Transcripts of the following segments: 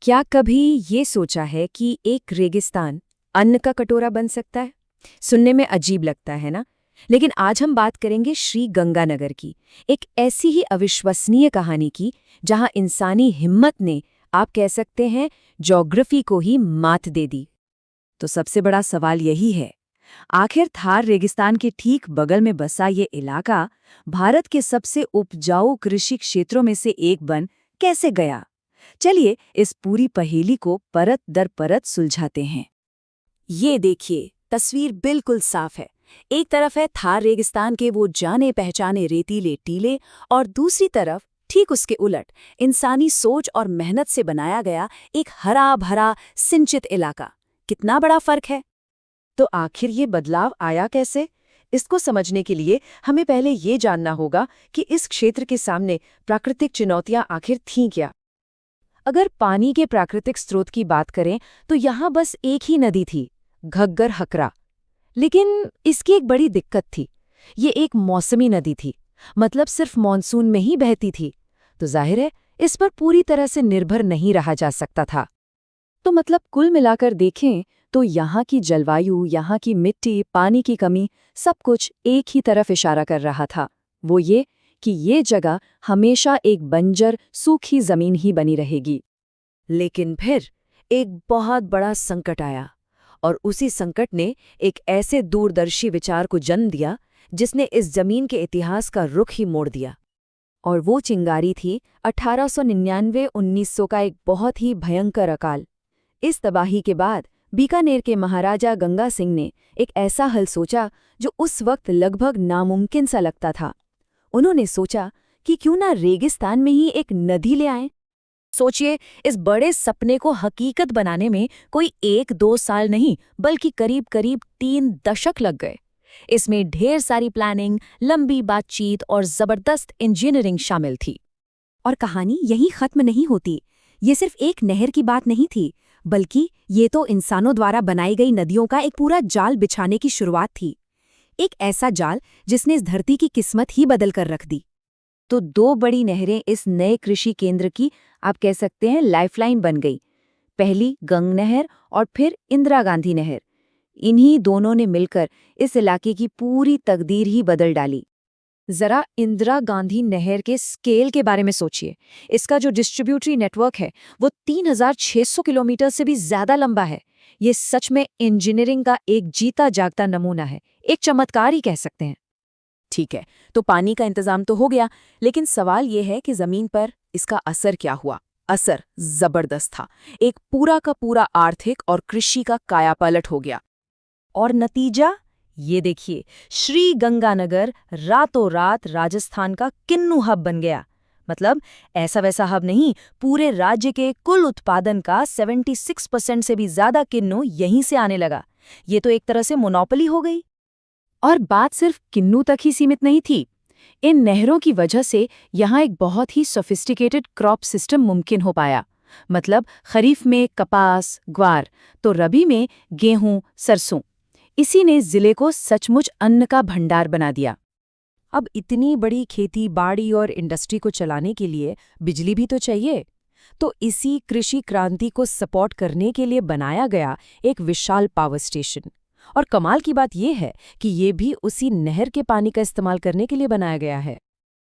क्या कभी ये सोचा है कि एक रेगिस्तान अन्न का कटोरा बन सकता है? सुनने में अजीब लगता है ना? लेकिन आज हम बात करेंगे श्री गंगानगर की, एक ऐसी ही अविश्वसनीय कहानी की जहां इंसानी हिम्मत ने, आप कह सकते हैं, ज्योग्राफी को ही मात दे दी। तो सबसे बड़ा सवाल यही है, आखिर थार रेगिस्तान के ठीक बगल में बसा ये इलाका भारत के सबसे उपजाऊ कृषि क्षेत्रों में से एक बन कैसे गया? चलिए इस पूरी पहेली को परत दर परत सुलझाते हैं। ये देखिए, तस्वीर बिल्कुल साफ है। एक तरफ है थार रेगिस्तान के वो जाने पहचाने रेतीले टीले और दूसरी तरफ ठीक उसके उलट इंसानी सोच और मेहनत से बनाया गया एक हरा भरा सिंचित इलाका। कितना बड़ा फर्क है। तो आखिर ये बदलाव आया कैसे? इसको समझने के लिए हमें पहले ये जानना होगा कि इस क्षेत्र के सामने प्राकृतिक चुनौतियां आखिर थीं क्या। अगर पानी के प्राकृतिक स्रोत की बात करें तो यहाँ बस एक ही नदी थी, घग्गर हकरा। लेकिन इसकी एक बड़ी दिक्कत थी, ये एक मौसमी नदी थी, मतलब सिर्फ मानसून में ही बहती थी। तो जाहिर है इस पर पूरी तरह से निर्भर नहीं रहा जा सकता था। तो मतलब कुल मिलाकर देखें तो यहाँ की जलवायु, यहाँ की मिट्टी, पानी की कमी, सब कुछ एक ही तरफ इशारा कर रहा था, वो ये कि ये जगह हमेशा एक बंजर सूखी जमीन ही बनी रहेगी। लेकिन फिर एक बहुत बड़ा संकट आया, और उसी संकट ने एक ऐसे दूरदर्शी विचार को जन्म दिया जिसने इस जमीन के इतिहास का रुख ही मोड़ दिया। और वो चिंगारी थी 1899-1900 का एक बहुत ही भयंकर अकाल। इस तबाही के बाद बीकानेर के महाराजा गंगा सिंह ने एक ऐसा हल सोचा जो उस वक्त लगभग नामुमकिन सा लगता था। उन्होंने सोचा कि क्यों ना रेगिस्तान में ही एक नदी ले आएं। सोचिए, इस बड़े सपने को हकीकत बनाने में कोई 1-2 साल नहीं बल्कि करीब करीब 3 दशक लग गए। इसमें ढेर सारी प्लानिंग, लंबी बातचीत और जबरदस्त इंजीनियरिंग शामिल थी। और कहानी यहीं खत्म नहीं होती। ये सिर्फ एक नहर की बात नहीं थी, बल्कि ये तो इंसानों द्वारा बनाई गई नदियों का एक पूरा जाल बिछाने की शुरुआत थी। एक ऐसा जाल जिसने इस धरती की किस्मत ही बदल कर रख दी। तो 2 बड़ी नहरें इस नए कृषि केंद्र की, आप कह सकते हैं, लाइफलाइन बन गई। पहली गंग नहर और फिर इंदिरा गांधी नहर। इन्हीं दोनों ने मिलकर इस इलाके की पूरी तकदीर ही बदल डाली। जरा इंदिरा गांधी नहर के स्केल के बारे में सोचिए। इसका जो डिस्ट्रीब्यूटरी नेटवर्क है वो 3600 किलोमीटर से भी ज्यादा लंबा है। ये सच में इंजीनियरिंग का एक जीता जागता नमूना है, एक चमत्कार ही कह सकते हैं। ठीक है, तो पानी का इंतजाम तो हो गया, लेकिन सवाल ये है कि जमीन पर इसका असर क्या हुआ। असर जबरदस्त था। एक पूरा का पूरा आर्थिक और कृषि का कायापलट हो गया। और नतीजा ये देखिए, श्री गंगानगर रातों रात राजस्थान का किन्नू हब बन गया। मतलब ऐसा वैसा हब नहीं, पूरे राज्य के कुल उत्पादन का 76% से भी ज्यादा किन्नू यहीं से आने लगा। ये तो एक तरह से मोनोपोली हो गई। और बात सिर्फ किन्नू तक ही सीमित नहीं थी। इन नहरों की वजह से यहाँ एक बहुत ही सोफिस्टिकेटेड क्रॉप सिस्टम मुमकिन हो पाया। मतलब खरीफ में कपास, ग्वार, तो रबी में गेहूं, सरसों। इसी ने जिले को सचमुच अन्न का भंडार बना दिया। अब इतनी बड़ी खेती बाड़ी और इंडस्ट्री को चलाने के लिए बिजली भी तो चाहिए। तो इसी कृषि क्रांति को सपोर्ट करने के लिए बनाया गया एक विशाल पावर स्टेशन। और कमाल की बात यह है कि ये भी उसी नहर के पानी का इस्तेमाल करने के लिए बनाया गया है।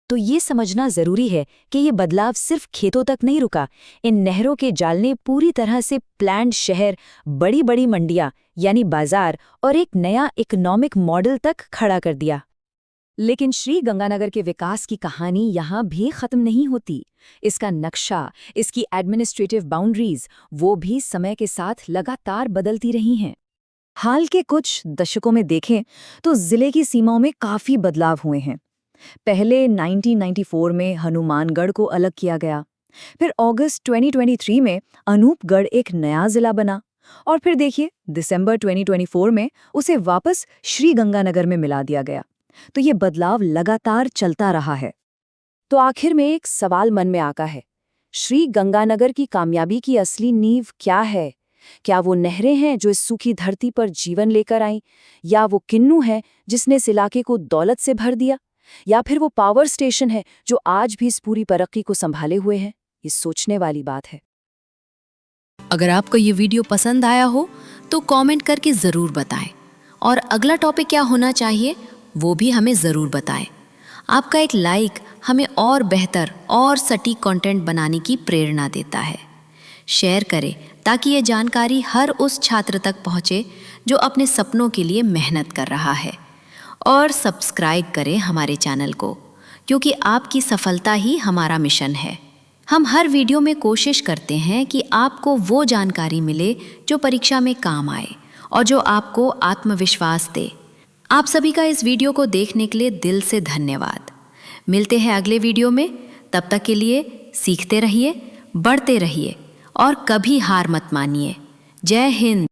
तो ये समझना जरूरी है कि ये बदलाव सिर्फ खेतों तक नहीं रुका। इन नहरों के जाल ने पूरी तरह से प्लान्ड शहर, बड़ी बड़ी मंडियां यानी बाजार और एक नया इकोनॉमिक मॉडल तक खड़ा कर दिया। लेकिन श्री गंगानगर के विकास की कहानी यहाँ भी खत्म नहीं होती। इसका नक्शा, इसकी एडमिनिस्ट्रेटिव बाउंड्रीज, वो भी समय के साथ लगातार बदलती रही हैं। हाल के कुछ दशकों में देखें तो जिले की सीमाओं में काफी बदलाव हुए हैं। पहले 1994 में हनुमानगढ़ को अलग किया गया, फिर अगस्त 2023 में अनूपगढ़ एक नया जिला बना, और फिर देखिए दिसंबर 2024 में उसे वापस श्री गंगानगर में मिला दिया गया। तो ये बदलाव लगातार चलता रहा है। तो आखिर में एक सवाल मन में आता है, श्री गंगानगर की कामयाबी की असली नींव क्या है? क्या वो नहरें हैं जो इस सूखी धरती पर जीवन लेकर आईं, या वो किन्नू है जिसने इस इलाके को दौलत से भर दिया, या फिर वो पावर स्टेशन है जो आज भी इस पूरी तरक्की को संभाले हुए है? ये सोचने वाली बात है। अगर आपको ये वीडियो पसंद आया हो तो कमेंट करके ज़रूर बताएं और अगला टॉपिक क्या होना चाहिए वो भी हमें ज़रूर बताएं। आपका एक लाइक हमें और बेहतर और सटीक कंटेंट बनाने की प्रेरणा देता है। शेयर करें ताकि ये जानकारी हर उस छात्र तक पहुँचे जो अपने सपनों के लिए मेहनत कर रहा है। और सब्सक्राइब करें हमारे चैनल को, क्योंकि आपकी सफलता ही हमारा मिशन है। हम हर वीडियो में कोशिश करते हैं कि आपको वो जानकारी मिले जो परीक्षा में काम आए और जो आपको आत्मविश्वास दे। आप सभी का इस वीडियो को देखने के लिए दिल से धन्यवाद। मिलते हैं अगले वीडियो में। तब तक के लिए सीखते रहिए, बढ़ते रहिए और कभी हार मत मानिए। जय हिंद।